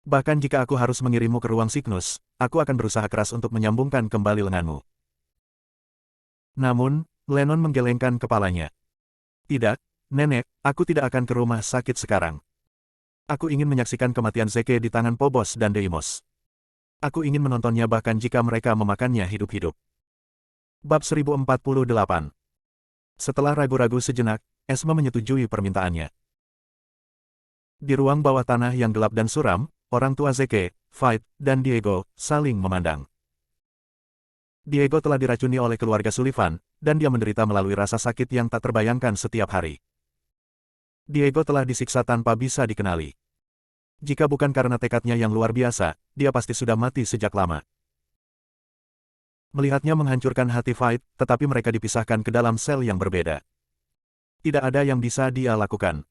Bahkan jika aku harus mengirimmu ke ruang Cygnus, aku akan berusaha keras untuk menyambungkan kembali lenganmu." Namun, Lennon menggelengkan kepalanya. "Tidak, Nenek, aku tidak akan ke rumah sakit sekarang. Aku ingin menyaksikan kematian Zeke di tangan Phobos dan Deimos. Aku ingin menontonnya bahkan jika mereka memakannya hidup-hidup." Bab 1048. Setelah ragu-ragu sejenak, Esma menyetujui permintaannya. Di ruang bawah tanah yang gelap dan suram, orang tua Zeke, Veit, dan Diego, saling memandang. Diego telah diracuni oleh keluarga Sullivan, dan dia menderita melalui rasa sakit yang tak terbayangkan setiap hari. Diego telah disiksa tanpa bisa dikenali. Jika bukan karena tekadnya yang luar biasa, dia pasti sudah mati sejak lama. Melihatnya menghancurkan hati Veit, tetapi mereka dipisahkan ke dalam sel yang berbeda. Tidak ada yang bisa dia lakukan.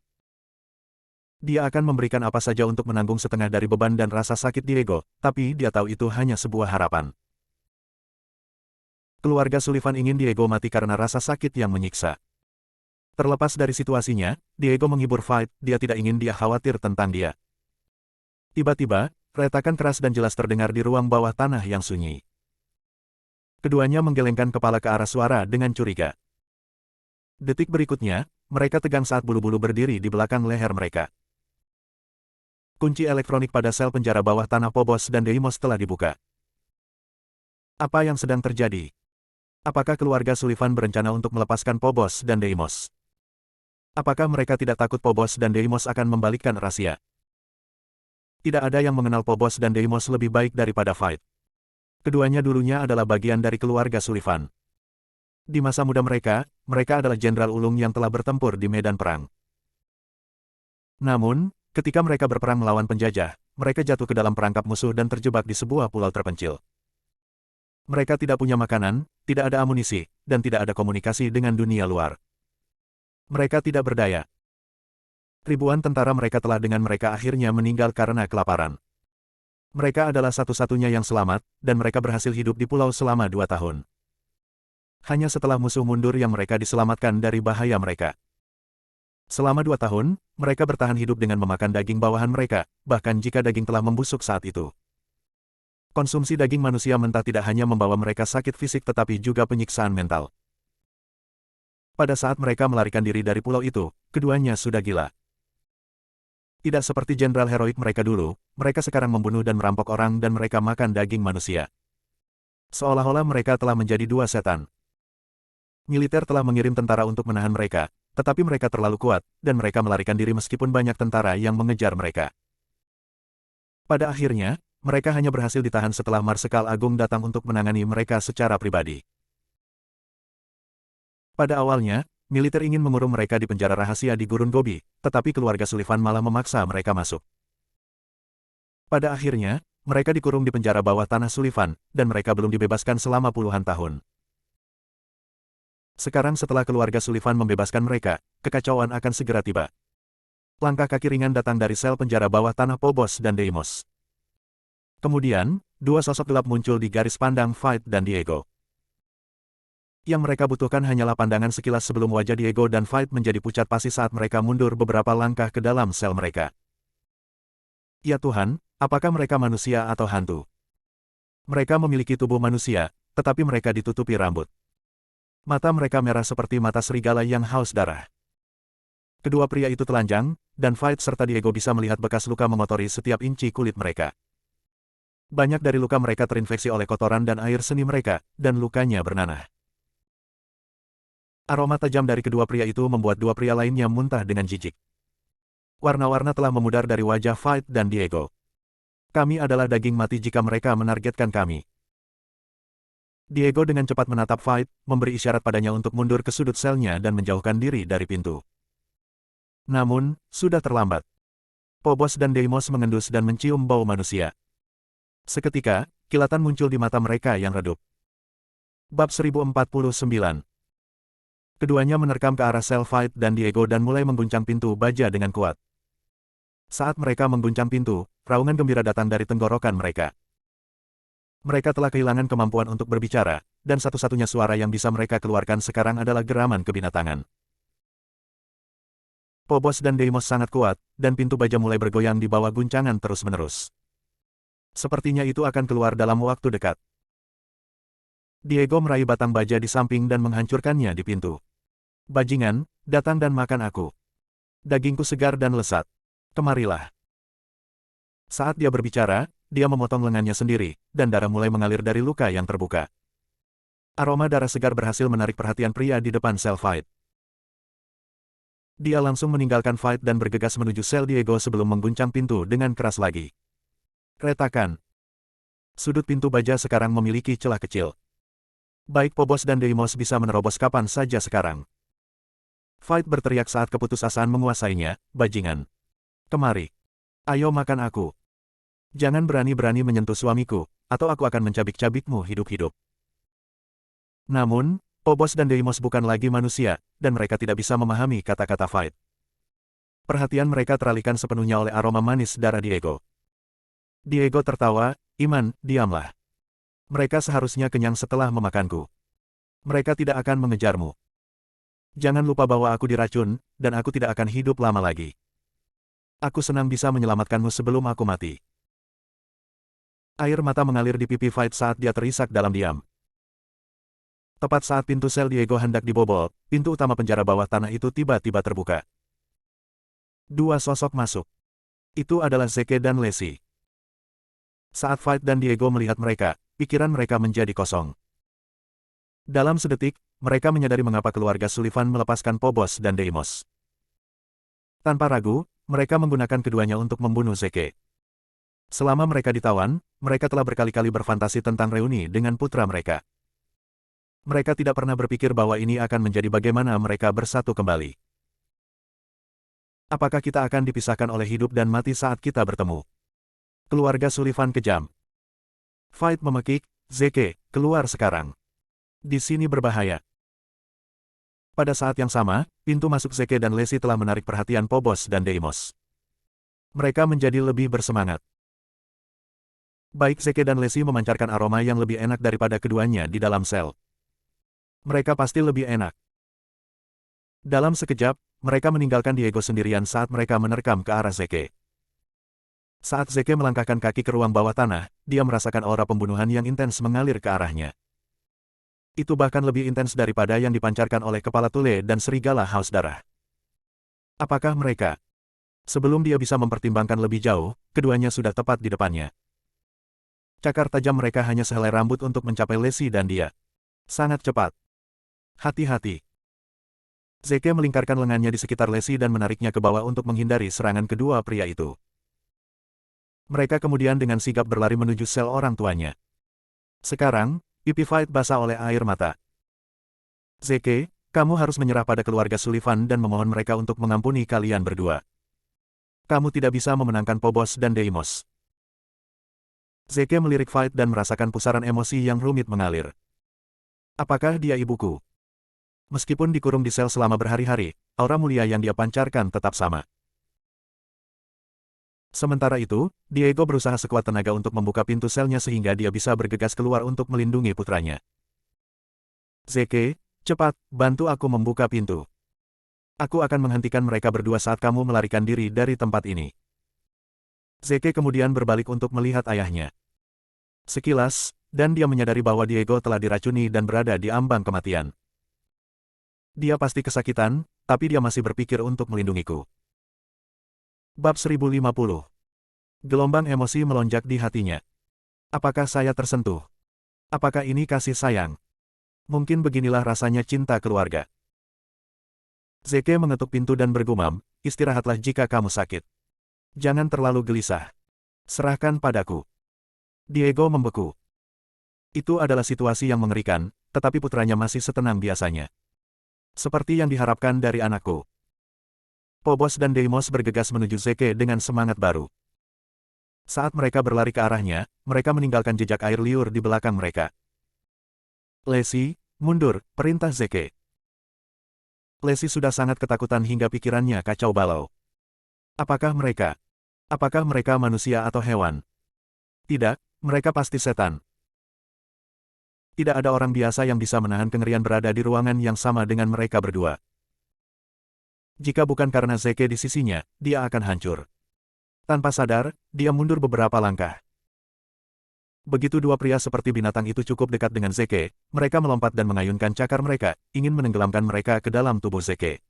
Dia akan memberikan apa saja untuk menanggung setengah dari beban dan rasa sakit Diego, tapi dia tahu itu hanya sebuah harapan. Keluarga Sullivan ingin Diego mati karena rasa sakit yang menyiksa. Terlepas dari situasinya, Diego menghibur Veit, dia tidak ingin dia khawatir tentang dia. Tiba-tiba, retakan keras dan jelas terdengar di ruang bawah tanah yang sunyi. Keduanya menggelengkan kepala ke arah suara dengan curiga. Detik berikutnya, mereka tegang saat bulu-bulu berdiri di belakang leher mereka. Kunci elektronik pada sel penjara bawah tanah Phobos dan Deimos telah dibuka. Apa yang sedang terjadi? Apakah keluarga Sullivan berencana untuk melepaskan Phobos dan Deimos? Apakah mereka tidak takut Phobos dan Deimos akan membalikkan rahasia? Tidak ada yang mengenal Phobos dan Deimos lebih baik daripada Veit. Keduanya dulunya adalah bagian dari keluarga Sullivan. Di masa muda mereka adalah jenderal ulung yang telah bertempur di medan perang. Namun, ketika mereka berperang melawan penjajah, mereka jatuh ke dalam perangkap musuh dan terjebak di sebuah pulau terpencil. Mereka tidak punya makanan, tidak ada amunisi, dan tidak ada komunikasi dengan dunia luar. Mereka tidak berdaya. Ribuan tentara mereka telah dengan mereka akhirnya meninggal karena kelaparan. Mereka adalah satu-satunya yang selamat, dan mereka berhasil hidup di pulau selama 2 tahun. Hanya setelah musuh mundur yang mereka diselamatkan dari bahaya mereka. Selama 2 tahun, mereka bertahan hidup dengan memakan daging bawahan mereka, bahkan jika daging telah membusuk saat itu. Konsumsi daging manusia mentah tidak hanya membawa mereka sakit fisik tetapi juga penyiksaan mental. Pada saat mereka melarikan diri dari pulau itu, keduanya sudah gila. Tidak seperti jenderal heroik mereka dulu, mereka sekarang membunuh dan merampok orang dan mereka makan daging manusia. Seolah-olah mereka telah menjadi dua setan. Militer telah mengirim tentara untuk menahan mereka, tetapi mereka terlalu kuat, dan mereka melarikan diri meskipun banyak tentara yang mengejar mereka. Pada akhirnya, mereka hanya berhasil ditahan setelah Marsekal Agung datang untuk menangani mereka secara pribadi. Pada awalnya, militer ingin mengurung mereka di penjara rahasia di Gurun Gobi, tetapi keluarga Sullivan malah memaksa mereka masuk. Pada akhirnya, mereka dikurung di penjara bawah tanah Sullivan, dan mereka belum dibebaskan selama puluhan tahun. Sekarang setelah keluarga Sullivan membebaskan mereka, kekacauan akan segera tiba. Langkah kaki ringan datang dari sel penjara bawah tanah Phobos dan Deimos. Kemudian, dua sosok gelap muncul di garis pandang Veit dan Diego. Yang mereka butuhkan hanyalah pandangan sekilas sebelum wajah Diego dan Fight menjadi pucat pasi saat mereka mundur beberapa langkah ke dalam sel mereka. Ya Tuhan, apakah mereka manusia atau hantu? Mereka memiliki tubuh manusia, tetapi mereka ditutupi rambut. Mata mereka merah seperti mata serigala yang haus darah. Kedua pria itu telanjang, dan Fight serta Diego bisa melihat bekas luka mengotori setiap inci kulit mereka. Banyak dari luka mereka terinfeksi oleh kotoran dan air seni mereka, dan lukanya bernanah. Aroma tajam dari kedua pria itu membuat dua pria lainnya muntah dengan jijik. Warna-warna telah memudar dari wajah Fight dan Diego. Kami adalah daging mati jika mereka menargetkan kami. Diego dengan cepat menatap Fight, memberi isyarat padanya untuk mundur ke sudut selnya dan menjauhkan diri dari pintu. Namun, sudah terlambat. Phobos dan Deimos mengendus dan mencium bau manusia. Seketika, kilatan muncul di mata mereka yang redup. Bab 1049. Keduanya menerkam ke arah sel Fight dan Diego dan mulai mengguncang pintu baja dengan kuat. Saat mereka mengguncang pintu, raungan gembira datang dari tenggorokan mereka. Mereka telah kehilangan kemampuan untuk berbicara, dan satu-satunya suara yang bisa mereka keluarkan sekarang adalah geraman kebinatangan. Phobos dan Deimos sangat kuat, dan pintu baja mulai bergoyang di bawah guncangan terus-menerus. Sepertinya itu akan keluar dalam waktu dekat. Diego meraih batang baja di samping dan menghancurkannya di pintu. Bajingan, datang dan makan aku. Dagingku segar dan lesat. Kemarilah. Saat dia berbicara, dia memotong lengannya sendiri, dan darah mulai mengalir dari luka yang terbuka. Aroma darah segar berhasil menarik perhatian pria di depan sel Fight. Dia langsung meninggalkan Fight dan bergegas menuju sel Diego sebelum mengguncang pintu dengan keras lagi. Retakan. Sudut pintu baja sekarang memiliki celah kecil. Baik Phobos dan Deimos bisa menerobos kapan saja sekarang. Fight berteriak saat keputusasaan menguasainya, bajingan. Kemari. Ayo makan aku. Jangan berani-berani menyentuh suamiku, atau aku akan mencabik-cabikmu hidup-hidup. Namun, Phobos dan Deimos bukan lagi manusia, dan mereka tidak bisa memahami kata-kata Fight. Perhatian mereka teralihkan sepenuhnya oleh aroma manis darah Diego. Diego tertawa, Iman, diamlah. Mereka seharusnya kenyang setelah memakanku. Mereka tidak akan mengejarmu. Jangan lupa bahwa aku diracun, dan aku tidak akan hidup lama lagi. Aku senang bisa menyelamatkanmu sebelum aku mati. Air mata mengalir di pipi Fight saat dia terisak dalam diam. Tepat saat pintu sel Diego hendak dibobol, pintu utama penjara bawah tanah itu tiba-tiba terbuka. Dua sosok masuk. Itu adalah Zeke dan Lacey. Saat Fight dan Diego melihat mereka, pikiran mereka menjadi kosong. Dalam sedetik, mereka menyadari mengapa keluarga Sullivan melepaskan Phobos dan Deimos. Tanpa ragu, mereka menggunakan keduanya untuk membunuh Zeke. Selama mereka ditawan, mereka telah berkali-kali berfantasi tentang reuni dengan putra mereka. Mereka tidak pernah berpikir bahwa ini akan menjadi bagaimana mereka bersatu kembali. Apakah kita akan dipisahkan oleh hidup dan mati saat kita bertemu? Keluarga Sullivan kejam. Fight memekik, Zeke, keluar sekarang. Di sini berbahaya. Pada saat yang sama, pintu masuk Zeke dan Lacey telah menarik perhatian Phobos dan Deimos. Mereka menjadi lebih bersemangat. Baik Zeke dan Lacey memancarkan aroma yang lebih enak daripada keduanya di dalam sel. Mereka pasti lebih enak. Dalam sekejap, mereka meninggalkan Diego sendirian saat mereka menerkam ke arah Zeke. Saat Zeke melangkahkan kaki ke ruang bawah tanah, dia merasakan aura pembunuhan yang intens mengalir ke arahnya. Itu bahkan lebih intens daripada yang dipancarkan oleh kepala tule dan serigala haus darah. Apakah mereka? Sebelum dia bisa mempertimbangkan lebih jauh, keduanya sudah tepat di depannya. Cakar tajam mereka hanya sehelai rambut untuk mencapai Lacey dan dia. Sangat cepat. Hati-hati. Zeke melingkarkan lengannya di sekitar Lacey dan menariknya ke bawah untuk menghindari serangan kedua pria itu. Mereka kemudian dengan sigap berlari menuju sel orang tuanya. Sekarang, pipi Fight basah oleh air mata. Zeke, kamu harus menyerah pada keluarga Sullivan dan memohon mereka untuk mengampuni kalian berdua. Kamu tidak bisa memenangkan Phobos dan Deimos. Zeke melirik Fight dan merasakan pusaran emosi yang rumit mengalir. Apakah dia ibuku? Meskipun dikurung di sel selama berhari-hari, aura mulia yang dia pancarkan tetap sama. Sementara itu, Diego berusaha sekuat tenaga untuk membuka pintu selnya sehingga dia bisa bergegas keluar untuk melindungi putranya. Zeke, cepat, bantu aku membuka pintu. Aku akan menghentikan mereka berdua saat kamu melarikan diri dari tempat ini. Zeke kemudian berbalik untuk melihat ayahnya. Sekilas, dan dia menyadari bahwa Diego telah diracuni dan berada di ambang kematian. Dia pasti kesakitan, tapi dia masih berpikir untuk melindungiku. Bab 1050. Gelombang emosi melonjak di hatinya. Apakah saya tersentuh? Apakah ini kasih sayang? Mungkin beginilah rasanya cinta keluarga. Zeke mengetuk pintu dan bergumam, istirahatlah jika kamu sakit. Jangan terlalu gelisah. Serahkan padaku. Diego membeku. Itu adalah situasi yang mengerikan, tetapi putranya masih setenang biasanya. Seperti yang diharapkan dari anakku. Phobos dan Deimos bergegas menuju Zeke dengan semangat baru. Saat mereka berlari ke arahnya, mereka meninggalkan jejak air liur di belakang mereka. Lacey, mundur, perintah Zeke. Lacey sudah sangat ketakutan hingga pikirannya kacau balau. Apakah mereka? Apakah mereka manusia atau hewan? Tidak, mereka pasti setan. Tidak ada orang biasa yang bisa menahan kengerian berada di ruangan yang sama dengan mereka berdua. Jika bukan karena Zeke di sisinya, dia akan hancur. Tanpa sadar, dia mundur beberapa langkah. Begitu dua pria seperti binatang itu cukup dekat dengan Zeke, mereka melompat dan mengayunkan cakar mereka, ingin menenggelamkan mereka ke dalam tubuh Zeke.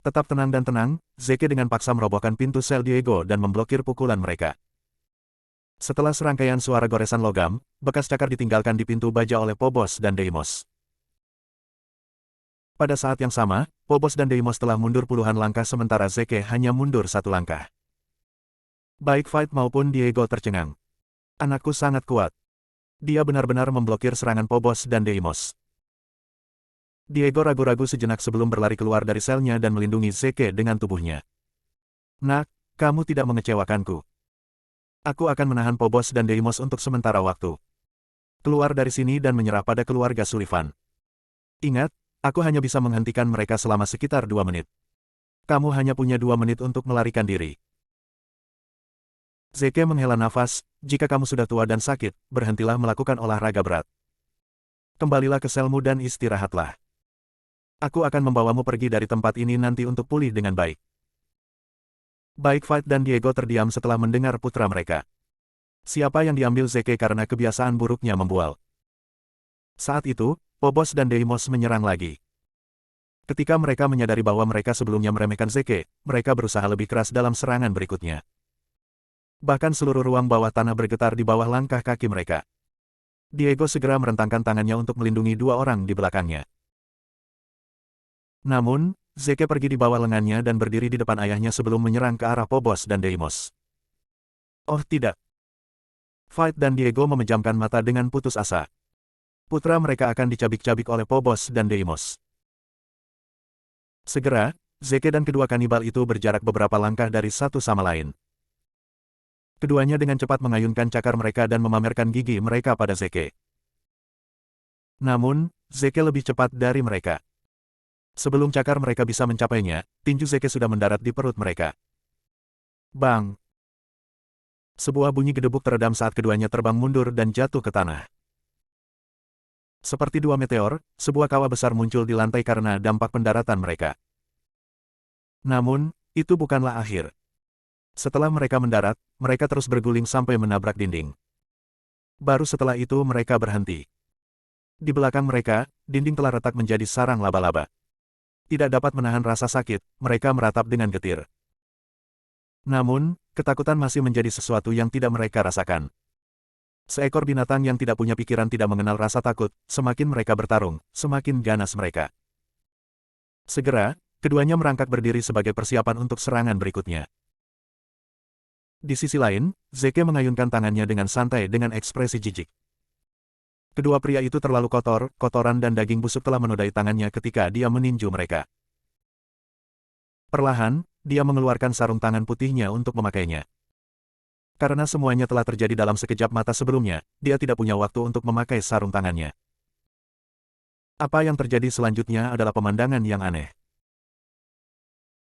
Tetap tenang dan tenang, Zeke dengan paksa merobohkan pintu sel Diego dan memblokir pukulan mereka. Setelah serangkaian suara goresan logam, bekas cakar ditinggalkan di pintu baja oleh Phobos dan Deimos. Pada saat yang sama, Phobos dan Deimos telah mundur puluhan langkah sementara Zeke hanya mundur satu langkah. Baik Fight maupun Diego tercengang. Anakku sangat kuat. Dia benar-benar memblokir serangan Phobos dan Deimos. Diego ragu-ragu sejenak sebelum berlari keluar dari selnya dan melindungi Zeke dengan tubuhnya. Nak, kamu tidak mengecewakanku. Aku akan menahan Phobos dan Deimos untuk sementara waktu. Keluar dari sini dan menyerah pada keluarga Sullivan. Ingat, aku hanya bisa menghentikan mereka selama sekitar 2 menit. Kamu hanya punya 2 menit untuk melarikan diri. Zeke menghela nafas, jika kamu sudah tua dan sakit, berhentilah melakukan olahraga berat. Kembalilah ke selmu dan istirahatlah. Aku akan membawamu pergi dari tempat ini nanti untuk pulih dengan baik. Baik Fight dan Diego terdiam setelah mendengar putra mereka. Siapa yang diambil Zeke karena kebiasaan buruknya membual. Saat itu, Phobos dan Deimos menyerang lagi. Ketika mereka menyadari bahwa mereka sebelumnya meremehkan Zeke, mereka berusaha lebih keras dalam serangan berikutnya. Bahkan seluruh ruang bawah tanah bergetar di bawah langkah kaki mereka. Diego segera merentangkan tangannya untuk melindungi 2 orang di belakangnya. Namun, Zeke pergi di bawah lengannya dan berdiri di depan ayahnya sebelum menyerang ke arah Phobos dan Deimos. Oh tidak. Fight dan Diego memejamkan mata dengan putus asa. Putra mereka akan dicabik-cabik oleh Phobos dan Deimos. Segera, Zeke dan kedua kanibal itu berjarak beberapa langkah dari satu sama lain. Keduanya dengan cepat mengayunkan cakar mereka dan memamerkan gigi mereka pada Zeke. Namun, Zeke lebih cepat dari mereka. Sebelum cakar mereka bisa mencapainya, tinju Zeke sudah mendarat di perut mereka. Bang! Sebuah bunyi gedebuk teredam saat keduanya terbang mundur dan jatuh ke tanah. Seperti 2 meteor, sebuah kawah besar muncul di lantai karena dampak pendaratan mereka. Namun, itu bukanlah akhir. Setelah mereka mendarat, mereka terus berguling sampai menabrak dinding. Baru setelah itu mereka berhenti. Di belakang mereka, dinding telah retak menjadi sarang laba-laba. Tidak dapat menahan rasa sakit, mereka meratap dengan getir. Namun, ketakutan masih menjadi sesuatu yang tidak mereka rasakan. Seekor binatang yang tidak punya pikiran tidak mengenal rasa takut, semakin mereka bertarung, semakin ganas mereka. Segera, keduanya merangkak berdiri sebagai persiapan untuk serangan berikutnya. Di sisi lain, Zeke mengayunkan tangannya dengan santai dengan ekspresi jijik. Kedua pria itu terlalu kotor, kotoran dan daging busuk telah menodai tangannya ketika dia meninju mereka. Perlahan, dia mengeluarkan sarung tangan putihnya untuk memakainya. Karena semuanya telah terjadi dalam sekejap mata sebelumnya, dia tidak punya waktu untuk memakai sarung tangannya. Apa yang terjadi selanjutnya adalah pemandangan yang aneh.